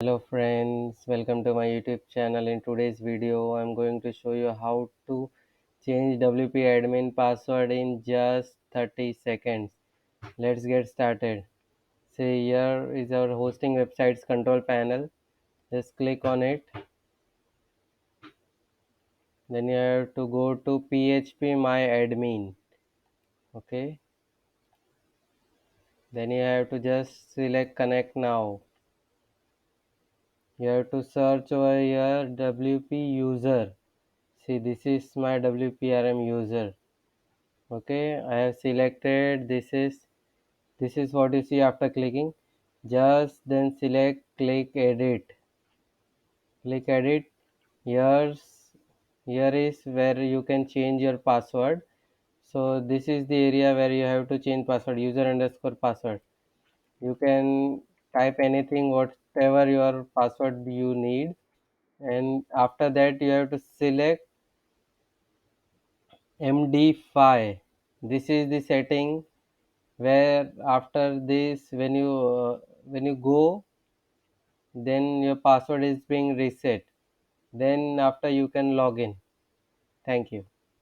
Hello friends, welcome to my YouTube channel. In today's video, I'm going to show you how to change WP admin password in just 30 seconds. Let's get started. See, here is our hosting website's control panel. Just click on it. Then you have to go to PHP my admin. Okay. Then you have to just select connect now. You have to search over here WP user. See, this is my WPRM user. Okay, I have selected this is what you see after clicking. Just then select click edit. Here is where you can change your password. So this is the area where you have to change password, user underscore password. You can type anything whatever your password you need, and after that you have to select MD5. This is the setting where after this when you go, then your password is being reset. Then after you can log in. Thank you.